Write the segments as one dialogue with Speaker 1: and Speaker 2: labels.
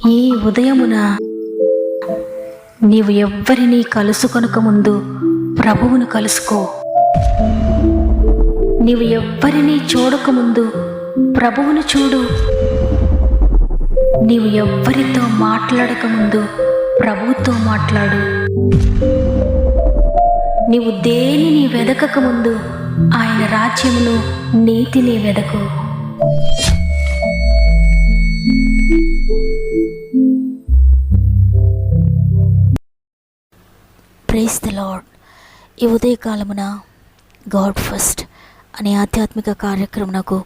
Speaker 1: ఈ ఉదయమున నీవు ఎవ్వరినీ కలుసుకొనక ముందు ప్రభువును కలుసుకో. నీవు ఎవ్వరినీ చూడకముందు ప్రభువును చూడు. నీవు ఎవ్వరితో మాట్లాడకముందు ప్రభువుతో మాట్లాడు. నీవు దేనిని వెదకకముందు ఆయన రాజ్యమును నీతిని వెదకు. Praise the lord. ఈ ఉదయకాలమున గాడ్ ఫస్ట్ అనే ఆధ్యాత్మిక కార్యక్రమమునకు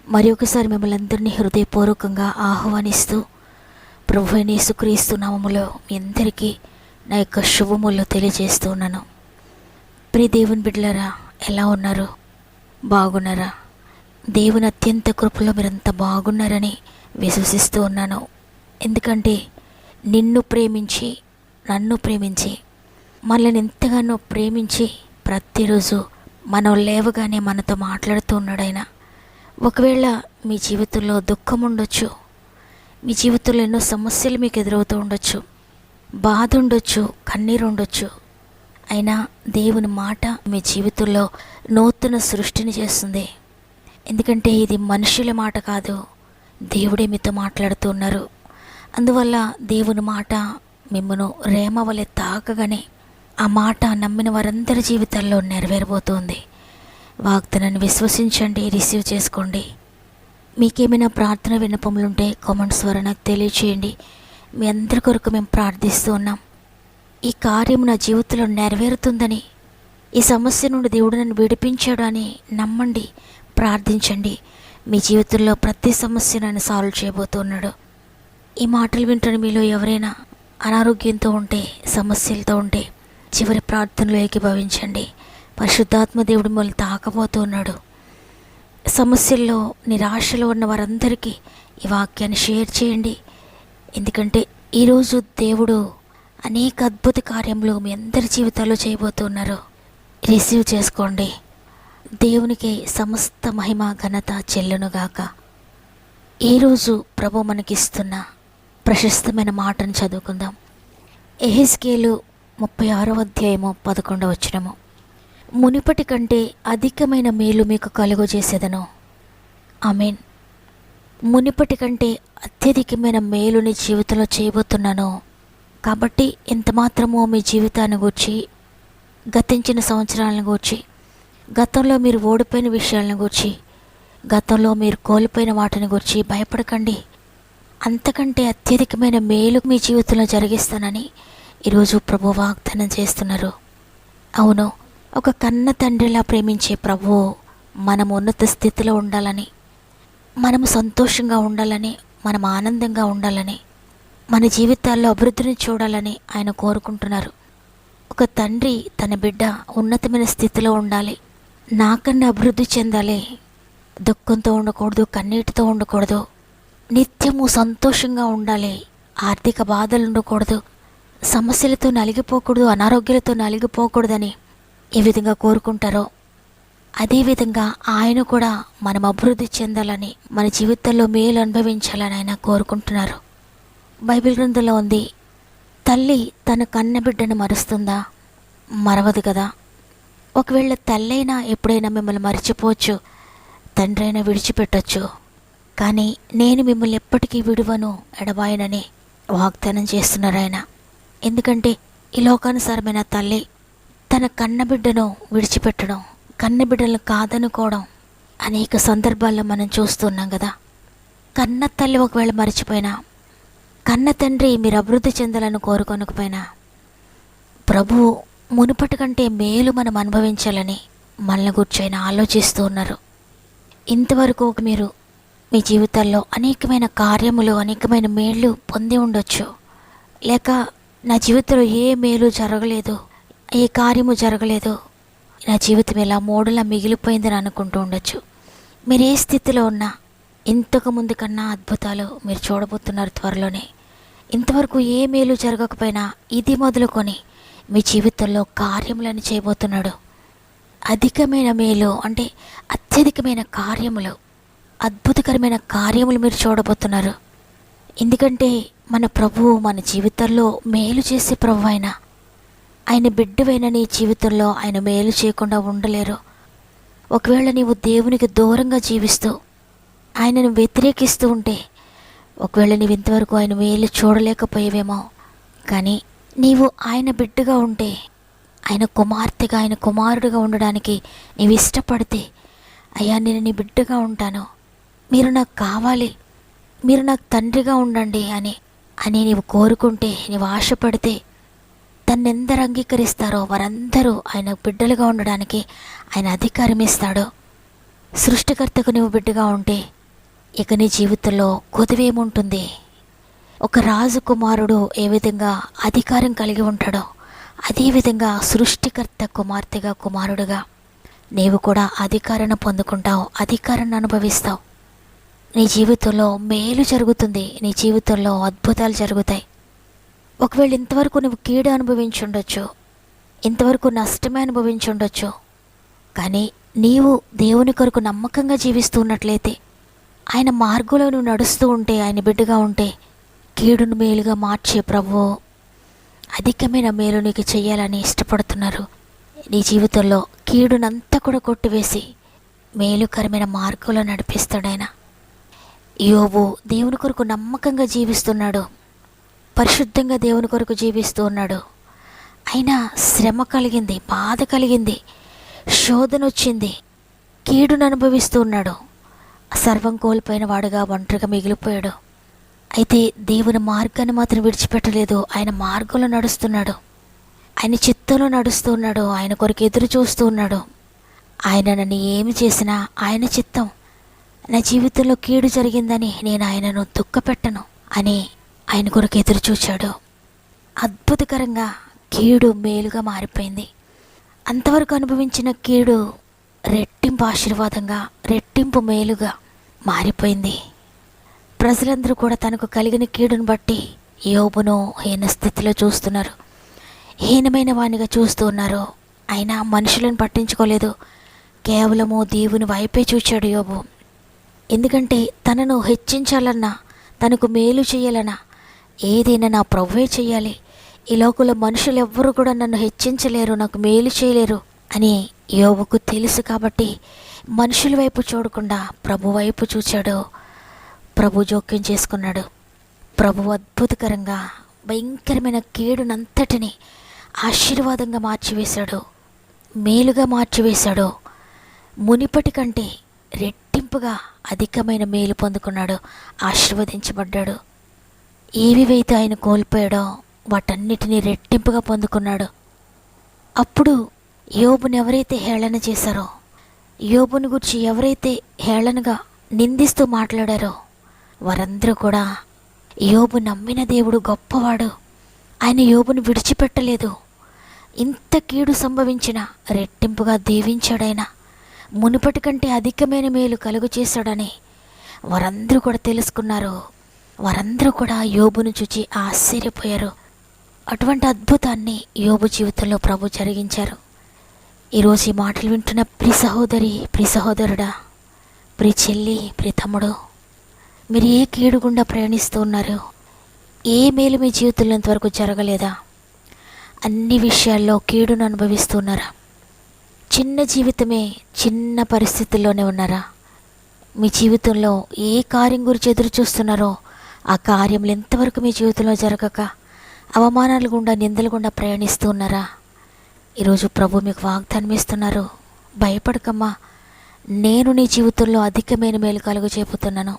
Speaker 1: మరి ఒకసారి మిమ్మల్ని అందరినీ హృదయపూర్వకంగా ఆహ్వానిస్తూ ప్రభువైన యేసుక్రీస్తు నామములో మీ అందరికీ నా యొక్క శుభములు తెలియజేస్తూ ఉన్నాను. ప్రియ దేవుని బిడ్డలారా, ఎలా ఉన్నారు? బాగున్నారా? దేవుని అత్యంత కృపలో మీరంతా బాగున్నారని విశ్వసిస్తూ ఉన్నాను. ఎందుకంటే నిన్ను ప్రేమించి నన్ను ప్రేమించి మనల్ని ఎంతగానో ప్రేమించి ప్రతిరోజు మనం లేవగానే మనతో మాట్లాడుతూ ఉన్నాడు ఆయన. ఒకవేళ మీ జీవితంలో దుఃఖం ఉండొచ్చు, మీ జీవితంలో ఎన్నో సమస్యలు మీకు ఎదురవుతూ ఉండొచ్చు, బాధ ఉండొచ్చు, కన్నీరు ఉండొచ్చు. అయినా దేవుని మాట మీ జీవితంలో నూతన సృష్టిని చేస్తుంది. ఎందుకంటే ఇది మనుషుల మాట కాదు, దేవుడే మీతో మాట్లాడుతూ ఉన్నారు. అందువల్ల దేవుని మాట మిమ్మను రేమ వలె తాకగానే ఆ మాట నమ్మిన వారందరి జీవితాల్లో నెరవేరబోతుంది. వాగ్దానాన్ని విశ్వసించండి, రిసీవ్ చేసుకోండి. మీకేమైనా ప్రార్థన విన్నపములుంటే కామెంట్స్ ద్వారా నాకు తెలియచేయండి. మీ అందరి కొరకు మేము ప్రార్థిస్తూ ఉన్నాం. ఈ కార్యం నా జీవితంలో నెరవేరుతుందని, ఈ సమస్య నుండి దేవుడు నన్ను విడిపించాడు అని నమ్మండి, ప్రార్థించండి. మీ జీవితంలో ప్రతి సమస్య నన్ను సాల్వ్ చేయబోతున్నాడు. ఈ మాటలు వింటున్న మీలో ఎవరైనా అనారోగ్యంతో ఉంటే, సమస్యలతో ఉంటే చివరి ప్రార్థనలో ఏకీభవించండి. పరిశుద్ధాత్మ దేవుడు మిమ్మల్ని తాకబోతూ ఉన్నాడు. సమస్యల్లో నిరాశలో ఉన్న వారందరికీ ఈ వాక్యాన్ని షేర్ చేయండి. ఎందుకంటే ఈరోజు దేవుడు అనేక అద్భుత కార్యములు మీ అందరి జీవితాల్లో చేయబోతున్నారు. రిసీవ్ చేసుకోండి. దేవునికి సమస్త మహిమ ఘనత చెల్లునుగాక. ఈరోజు ప్రభు మనకిస్తున్న ప్రశస్తమైన మాటను చదువుకుందాం. యెహెజ్కేలు 36వ అధ్యాయము 11వ వచనము. మునిపటి కంటే అధికమైన మేలు మీకు కలుగజేసేదను. ఆమేన్. మునిపటి కంటే అత్యధికమైన మేలు నీ జీవితంలో చేయబోతున్నాను. కాబట్టి ఎంత మాత్రమో మీ జీవితాన్ని గూర్చి, గతించిన సంవత్సరాలను గూర్చి, గతంలో మీరు ఓడిపోయిన విషయాలను గూర్చి, గతంలో మీరు కోల్పోయిన వాటిని గూర్చి భయపడకండి. అంతకంటే అత్యధికమైన మేలు మీ జీవితంలో జరిగిస్తానని ఈరోజు ప్రభు వాగ్దానం చేస్తున్నారు. అవును, ఒక కన్న తండ్రిలా ప్రేమించే ప్రభువు మనం ఉన్నత స్థితిలో ఉండాలని, మనము సంతోషంగా ఉండాలని, మనం ఆనందంగా ఉండాలని, మన జీవితాల్లో అభివృద్ధిని చూడాలని ఆయన కోరుకుంటున్నారు. ఒక తండ్రి తన బిడ్డ ఉన్నతమైన స్థితిలో ఉండాలి, నాకన్నా అభివృద్ధి చెందాలి, దుఃఖంతో ఉండకూడదు, కన్నీటితో ఉండకూడదు, నిత్యము సంతోషంగా ఉండాలి, ఆర్థిక బాధలు ఉండకూడదు, సమస్యలతో నలిగిపోకూడదు, అనారోగ్యాలతో నలిగిపోకూడదని ఏ విధంగా కోరుకుంటారో అదేవిధంగా ఆయన కూడా మనం అభివృద్ధి చెందాలని, మన జీవితంలో మేలు అనుభవించాలని ఆయన కోరుకుంటున్నారు. బైబిల్ గ్రంథంలో ఉంది, తల్లి తన కన్న బిడ్డను మరుస్తుందా? మరవదు కదా. ఒకవేళ తల్లైనా ఎప్పుడైనా మిమ్మల్ని మర్చిపోవచ్చు, తండ్రి అయినా విడిచిపెట్టచ్చు. కానీ నేను మిమ్మల్ని ఎప్పటికీ విడువను, ఎడబాయనని వాగ్దానం చేస్తున్నారు ఆయన. ఎందుకంటే ఈ లోకానుసారమైన తల్లి తన కన్నబిడ్డను విడిచిపెట్టడం, కన్నబిడ్డలను కాదనుకోవడం అనేక సందర్భాల్లో మనం చూస్తున్నాం కదా. కన్న తల్లి ఒకవేళ మర్చిపోయినా, కన్న తండ్రి మీరు అభివృద్ధి చెందాలని కోరుకొనకపోయినా, ప్రభువు మునుపటి కంటే మేలు మనం అనుభవించాలని మనల్ని గురించి ఆయన ఆలోచిస్తూ ఉన్నారు. ఇంతవరకు మీరు మీ జీవితాల్లో అనేకమైన కార్యములు, అనేకమైన మేళ్ళు పొంది ఉండొచ్చు. లేక నా జీవితంలో ఏ మేలు జరగలేదు, ఏ కార్యము జరగలేదు, నా జీవితం ఇలా మోడులా మిగిలిపోయిందని అనుకుంటూ ఉండొచ్చు. మీరు ఏ స్థితిలో ఉన్నా ఇంతకు ముందు కన్నా అద్భుతాలు మీరు చూడబోతున్నారు త్వరలోనే. ఇంతవరకు ఏ మేలు జరగకపోయినా ఇది మొదలుకొని మీ జీవితంలో కార్యములను చేయబోతున్నాడు. అధికమైన మేలు అంటే అత్యధికమైన కార్యములు, అద్భుతకరమైన కార్యములు మీరు చూడబోతున్నారు. ఎందుకంటే మన ప్రభువు మన జీవితంలో మేలు చేసే ప్రభు ఆయన బిడ్డవైన నీ జీవితంలో ఆయన మేలు చేయకుండా ఉండలేరు. ఒకవేళ నీవు దేవునికి దూరంగా జీవిస్తూ ఆయనను వ్యతిరేకిస్తూ ఉంటే, ఒకవేళ నీవు ఇంతవరకు ఆయన మేలు చూడలేకపోయేవేమో. కానీ నీవు ఆయన బిడ్డగా ఉంటే, ఆయన కుమార్తెగా ఆయన కుమారుడిగా ఉండడానికి నీవు ఇష్టపడితే, అయ్యా నేను నీ బిడ్డగా ఉంటాను, మీరు నాకు కావాలి, మీరు నాకు తండ్రిగా ఉండండి అని నీవు కోరుకుంటే, నీవు ఆశపడితే, తన్నెందరు అంగీకరిస్తారో వారందరూ ఆయన బిడ్డలుగా ఉండడానికి ఆయన అధికారం ఇస్తాడు. సృష్టికర్తకు నీవు బిడ్డగా ఉంటే ఇక నీ జీవితంలో కొదువేముంటుంది? ఒక రాజకుమారుడు ఏ విధంగా అధికారం కలిగి ఉంటాడో, అదేవిధంగా సృష్టికర్త కుమార్తెగా కుమారుడుగా నీవు కూడా అధికారాన్ని పొందుకుంటావు, అధికారాన్ని అనుభవిస్తావు. నీ జీవితంలో మేలు జరుగుతుంది, నీ జీవితంలో అద్భుతాలు జరుగుతాయి. ఒకవేళ ఇంతవరకు నువ్వు కీడు అనుభవించుండొచ్చు, ఇంతవరకు నష్టమే అనుభవించుండొచ్చు. కానీ నీవు దేవుని కొరకు నమ్మకంగా జీవిస్తూ ఉన్నట్లయితే, ఆయన మార్గంలో నువ్వు నడుస్తూ ఉంటే, ఆయన బిడ్డగా ఉంటే, కీడును మేలుగా మార్చే ప్రభువు అధికమైన మేలు నీకు చేయాలని ఇష్టపడుతున్నారు. నీ జీవితంలో కీడునంతా కూడా కొట్టివేసి మేలుకరమైన మార్గంలో నడిపిస్తాడు ఆయన. యోబు దేవుని కొరకు నమ్మకంగా జీవిస్తున్నాడు, పరిశుద్ధంగా దేవుని కొరకు జీవిస్తూ ఉన్నాడు. అయినా శ్రమ కలిగింది, బాధ కలిగింది, శోధన వచ్చింది, కీడును అనుభవిస్తూ ఉన్నాడు. సర్వం కోల్పోయిన వాడుగా ఒంటరిగా మిగిలిపోయాడు. అయితే దేవుని మార్గాన్ని మాత్రం విడిచిపెట్టలేదు. ఆయన మార్గంలో నడుస్తున్నాడు, ఆయన చిత్తంలో నడుస్తూ ఉన్నాడు, ఆయన కొరకు ఎదురు చూస్తూ ఉన్నాడు. ఆయన నన్ను ఏమి చేసినా ఆయన చిత్తం, నా జీవితంలో కీడు జరిగిందని నేను ఆయనను దుఃఖపెట్టను అని ఆయన కొరకు ఎదురు చూచాడు. అద్భుతకరంగా కీడు మేలుగా మారిపోయింది. అంతవరకు అనుభవించిన కీడు రెట్టింపు ఆశీర్వాదంగా, రెట్టింపు మేలుగా మారిపోయింది. ప్రజలందరూ కూడా తనకు కలిగిన కీడును బట్టి యోబును హీన స్థితిలో చూస్తున్నారు, హీనమైన వానిగా చూస్తూ ఉన్నారు. అయినా మనుషులను పట్టించుకోలేదు, కేవలము దేవుని వైపే చూచాడు యోబు. ఎందుకంటే తనను హెచ్చించాలన్నా, తనకు మేలు చేయాలన్నా ఏదైనా నా ప్రభువే చేయాలి, ఈ లోకంలో మనుషులు ఎవ్వరూ కూడా నన్ను హెచ్చించలేరు, నాకు మేలు చేయలేరు అని యోబుకు తెలుసు. కాబట్టి మనుషుల వైపు చూడకుండా ప్రభు వైపు చూచాడు. ప్రభు జోక్యం చేసుకున్నాడు. ప్రభు అద్భుతకరంగా భయంకరమైన కీడునంతటిని ఆశీర్వాదంగా మార్చివేశాడు, మేలుగా మార్చివేశాడు. మునిపటి కంటే రెట్టింపుగా అధికమైన మేలు పొందుకున్నాడు, ఆశీర్వదించబడ్డాడు. ఏవివైతే ఆయన కోల్పోయాడో వాటన్నిటినీ రెట్టింపుగా పొందుకున్నాడు. అప్పుడు యోబుని ఎవరైతే హేళన చేశారో, యోబుని గురించి ఎవరైతే హేళనగా నిందిస్తూ మాట్లాడారో వారందరూ కూడా యోబు నమ్మిన దేవుడు గొప్పవాడు, ఆయన యోబుని విడిచిపెట్టలేదు, ఇంత కీడు సంభవించిన రెట్టింపుగా దీవించాడైనా, మునుపటి కంటే అధికమైన మేలు కలుగు చేశాడని వారందరూ కూడా తెలుసుకున్నారు. వారందరూ కూడా యోబును చూచి ఆశ్చర్యపోయారు. అటువంటి అద్భుతాన్ని యోబు జీవితంలో ప్రభు జరిగించారు. ఈరోజు ఈ మాటలు వింటున్న ప్రియ సహోదరి, ప్రియ సహోదరుడా, ప్రియ చెల్లి, ప్రియ తమ్ముడు, మీరు ఏ కీడు గుండా ప్రయాణిస్తూ ఉన్నారు? ఏ మేలు మీ జీవితంలో ఇంతవరకు జరగలేదా? అన్ని విషయాల్లో కీడును అనుభవిస్తున్నారా? చిన్న జీవితమే, చిన్న పరిస్థితుల్లోనే ఉన్నారా? మీ జీవితంలో ఏ కార్యం గురించి ఎదురు చూస్తున్నారో ఆ కార్యములు ఎంతవరకు మీ జీవితంలో జరగక అవమానాలు గుండా, నిందలు గుండా ప్రయాణిస్తూ ఉన్నారా? ఈరోజు ప్రభు మీకు వాగ్దానం ఇస్తున్నారు, భయపడకమ్మా, నేను నీ జీవితంలో అధికమైన మేలు కలుగు చేపుతున్నాను.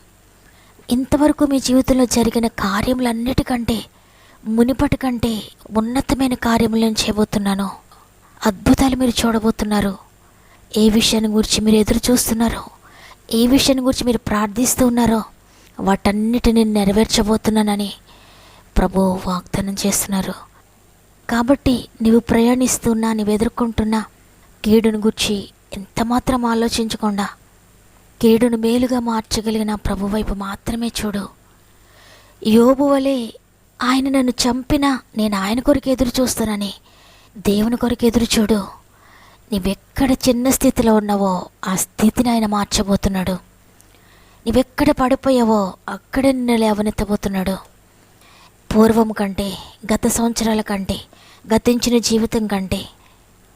Speaker 1: ఇంతవరకు మీ జీవితంలో జరిగిన కార్యములన్నిటికంటే, మునిపటి కంటే ఉన్నతమైన కార్యములను చేయబోతున్నాను. అద్భుతాలు మీరు చూడబోతున్నారు. ఏ విషయాన్ని గురించి మీరు ఎదురు చూస్తున్నారో, ఏ విషయాన్ని గురించి మీరు ప్రార్థిస్తూ ఉన్నారో వాటన్నిటిని నెరవేర్చబోతున్నానని ప్రభు వాగ్దానం చేస్తున్నారు. కాబట్టి నీవు ప్రయాణిస్తున్నా, నీవు ఎదుర్కొంటున్నా కీడును గురించి ఎంతమాత్రం ఆలోచించకుండా కీడును మేలుగా మార్చగలిగిన ప్రభు వైపు మాత్రమే చూడు. యోబు వలె ఆయన నన్ను చంపినా నేను ఆయన కొరకు ఎదురు చూస్తానని దేవుని కొరకు ఎదురు చూడు. నీవెక్కడ చిన్న స్థితిలో ఉన్నావో ఆ స్థితిని ఆయన మార్చబోతున్నాడు. నీవెక్కడ పడిపోయావో అక్కడే నిన్ను లేవనెత్తబోతున్నాడు. పూర్వం కంటే, గత సంవత్సరాల కంటే, గతించిన జీవితం కంటే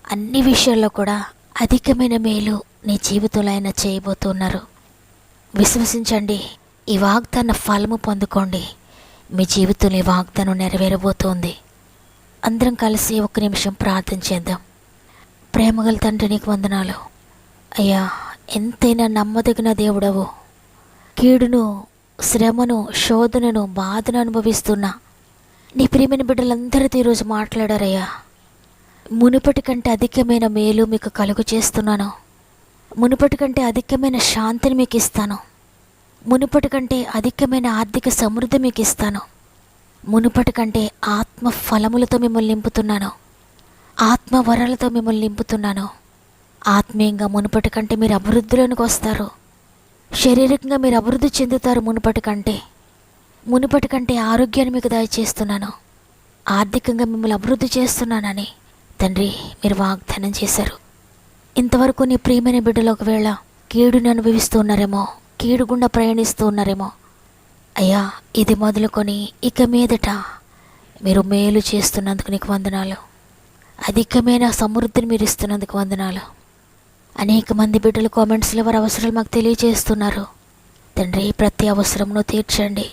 Speaker 1: అన్ని విషయాల్లో కూడా అధికమైన మేలు నీ జీవితంలో ఆయన చేయబోతున్నారు. విశ్వసించండి. ఈ వాగ్దాన ఫలము పొందుకోండి. మీ జీవితంలో ఈ వాగ్దానం నెరవేరబోతోంది. అందరం కలిసి 1 నిమిషం ప్రార్థన చేద్దాం. ప్రేమగల తండ్రి, నీకు వందనాలు అయ్యా. ఎంతైనా నమ్మదగిన దేవుడవు. కీడును, శ్రమను, శోధనను, బాధను అనుభవిస్తున్నా నీ ప్రియమైన బిడ్డలందరితో ఈరోజు మాట్లాడారయ్యా. మునుపటి కంటే అధికమైన మేలు మీకు కలుగు చేస్తున్నాను. మునుపటి కంటే అధికమైన శాంతిని మీకు ఇస్తాను. మునుపటి కంటే అధికమైన ఆర్థిక సమృద్ధి మీకు ఇస్తాను. మునుపటి కంటే ఆత్మ ఫలములతో మిమ్మల్ని నింపుతున్నాను. ఆత్మ వరాలతో మిమ్మల్ని నింపుతున్నాను. ఆత్మీయంగా మునుపటి కంటే మీరు అభివృద్ధిలోనికి వస్తారు. శారీరకంగా మీరు అభివృద్ధి చెందుతారు. మునుపటి కంటే ఆరోగ్యాన్ని మీకు దయచేస్తున్నాను. ఆర్థికంగా మిమ్మల్ని అభివృద్ధి చేస్తున్నానని తండ్రి మీరు వాగ్దానం చేశారు. ఇంతవరకు నీ ప్రియమైన బిడ్డలు ఒకవేళ కీడుని అనుభవిస్తూ ఉన్నారేమో, కీడు గుండా ప్రయాణిస్తూ ఉన్నారేమో అయ్యా, ఇది మొదలుకొని ఇక మీదట మీరు మేలు చేస్తున్నందుకు నీకు వందనాలు. అధికమైన సమృద్ధిని మీరు ఇస్తున్నందుకు వందనాలు. అనేక మంది బిడ్డలు కామెంట్స్లో వారి అవసరాలు మాకు తెలియజేస్తున్నారు. తండ్రి ప్రతి అవసరమును తీర్చండి.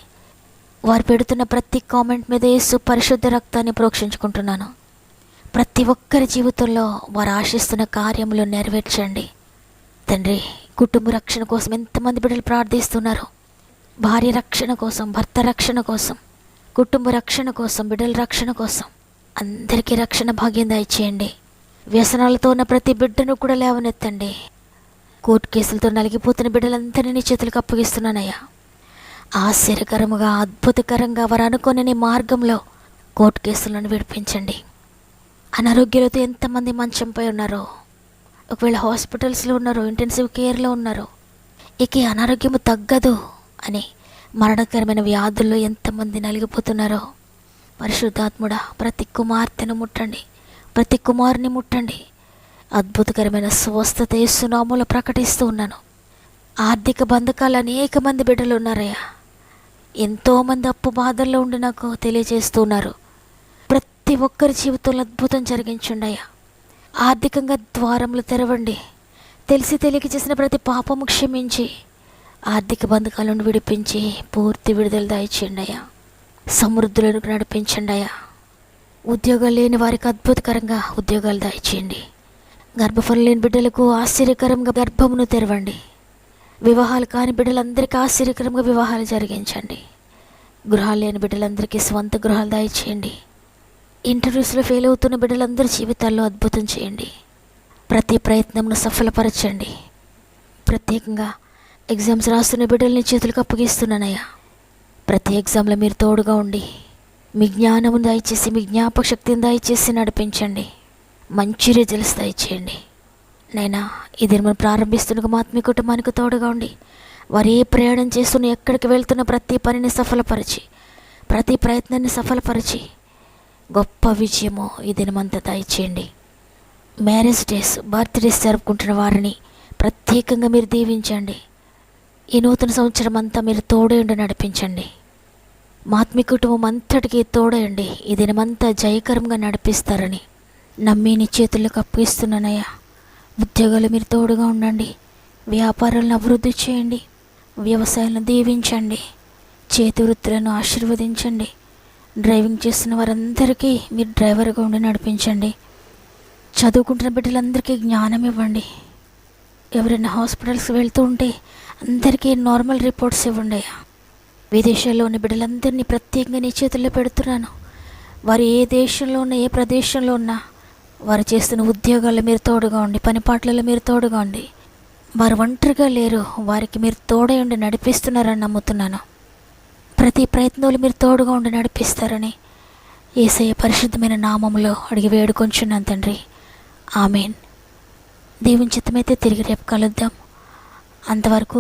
Speaker 1: వారు పెడుతున్న ప్రతి కామెంట్ మీద యేసు పరిశుద్ధ రక్తాన్ని ప్రోక్షించుకుంటున్నాను. ప్రతి ఒక్కరి జీవితంలో వారు ఆశిస్తున్న కార్యములు నెరవేర్చండి. తండ్రి కుటుంబ రక్షణ కోసం ఎంతమంది బిడ్డలు ప్రార్థిస్తున్నారు. భార్య రక్షణ కోసం, భర్త రక్షణ కోసం, కుటుంబ రక్షణ కోసం, బిడ్డల రక్షణ కోసం అందరికీ రక్షణ భాగ్యం దయచేయండి. వ్యసనాలతో ఉన్న ప్రతి బిడ్డను కూడా లేవనెత్తండి. కోర్టు కేసులతో నలిగిపోతున్న బిడ్డలందరినీ నీ చేతులకు అప్పగిస్తున్నానయ్యా. ఆశ్చర్యకరముగా, అద్భుతకరంగా వారు అనుకునే మార్గంలో కోర్టు కేసులను విడిపించండి. అనారోగ్యాలతో ఎంతమంది మంచంపై ఉన్నారో, ఒకవేళ హాస్పిటల్స్లో ఉన్నారో, ఇంటెన్సివ్ కేర్లో ఉన్నారో, ఇక అనారోగ్యము తగ్గదు అని మరణకరమైన వ్యాధుల్లో ఎంతమంది నలిగిపోతున్నారో, పరిశుద్ధాత్ముడా ప్రతి కుమార్తెను ముట్టండి, ప్రతి కుమారుని ముట్టండి. అద్భుతకరమైన స్వస్థత యేసు నామములో ప్రకటిస్తూ ఉన్నాను. ఆర్థిక బంధకాలు అనేక మంది బిడ్డలు ఉన్నారయ్యా. ఎంతోమంది అప్పు బాధల్లో ఉండి నాకు తెలియజేస్తున్నారు. ప్రతి ఒక్కరి జీవితంలో అద్భుతం జరిగించండి అయ్యా. ఆర్థికంగా ద్వారములు తెరవండి. తెలిసి తెలియక చేసిన ప్రతి పాపము క్షమించి ఆర్థిక బంధకాలను విడిపించి పూర్తి విడుదల దయచేయండి అయ్యా. సమృద్ధులను నడిపించండి అయ్యా. ఉద్యోగాలు లేని వారికి అద్భుతకరంగా ఉద్యోగాలు దయచేయండి. గర్భఫలం లేని బిడ్డలకు ఆశ్చర్యకరంగా గర్భమును తెరవండి. వివాహాలు కాని బిడ్డలందరికీ ఆశ్చర్యకరంగా వివాహాలు జరిగించండి. గృహాలు లేని బిడ్డలందరికీ స్వంత గృహాలు దయచేయండి. ఇంటర్వ్యూస్లో ఫెయిల్ అవుతున్న బిడ్డలందరి జీవితాల్లో అద్భుతం చేయండి. ప్రతి ప్రయత్నంను సఫలపరచండి. ప్రత్యేకంగా ఎగ్జామ్స్ రాస్తున్న బిడ్డల్ని చేతులకు అప్పగిస్తున్నానయ్యా. ప్రతి ఎగ్జామ్లో మీరు తోడుగా ఉండి మీ జ్ఞానమును దయచేసి, మీ జ్ఞాపక శక్తిని దయచేసి నడిపించండి. మంచి రిజల్ట్స్ దయచేయండి. నైనా ఈ దినమును ప్రారంభిస్తున్న మా ఆత్మీయ కుటుంబానికి తోడుగా ఉండి వారు ఏ ప్రయాణం చేస్తున్న, ఎక్కడికి వెళ్తున్న ప్రతి పనిని సఫలపరిచి, ప్రతి ప్రయత్నాన్ని సఫలపరిచి గొప్ప విజయము ఈ దినమంతా దయచేయండి. మ్యారేజ్ డేస్, బర్త్డేస్ జరుపుకుంటున్న వారిని ప్రత్యేకంగా మీరు దీవించండి. ఈ నూతన సంవత్సరం అంతా మీరు తోడేండి నడిపించండి. మా ఆత్మీయ కుటుంబం అంతటికీ తోడేయండి. ఈ దినమంతా జయకరంగా నడిపిస్తారని నమ్మి నీ చేతులకు అప్పగిస్తున్నానయ్యా. ఉద్యోగాలు మీరు తోడుగా ఉండండి. వ్యాపారాలను అభివృద్ధి చేయండి. వ్యవసాయాలను దీవించండి. చేతి వృత్తులను ఆశీర్వదించండి. డ్రైవింగ్ చేస్తున్న వారందరికీ మీరు డ్రైవర్గా ఉండి నడిపించండి. చదువుకుంటున్న బిడ్డలందరికీ జ్ఞానం ఇవ్వండి. ఎవరైనా హాస్పిటల్స్కి వెళ్తూ ఉంటే అందరికీ నార్మల్ రిపోర్ట్స్ ఇవ్వండి. విదేశాల్లో ఉన్న బిడ్డలందరినీ ప్రత్యేకంగా నీ చేతుల్లో పెడుతున్నాను. వారు ఏ దేశంలో ఉన్నా, ఏ ప్రదేశంలో ఉన్నా వారు చేస్తున్న ఉద్యోగాల్లో మీరు తోడుగా ఉండి, పనిపాట్లలో మీరు తోడుగా ఉండి, వారు ఒంటరిగా లేరు, వారికి మీరు తోడై ఉండి నడిపిస్తున్నారని నమ్ముతున్నాను. ప్రతి ప్రయత్నంలో మీరు తోడుగా ఉండి నడిపిస్తారని యేసయ్య పరిశుద్ధమైన నామములో అడిగి వేడుకొంచున్నాను తండ్రి. ఆమేన్. దేవుని చిత్తమైతే తిరిగి రేపు కలుద్దాం. అంతవరకు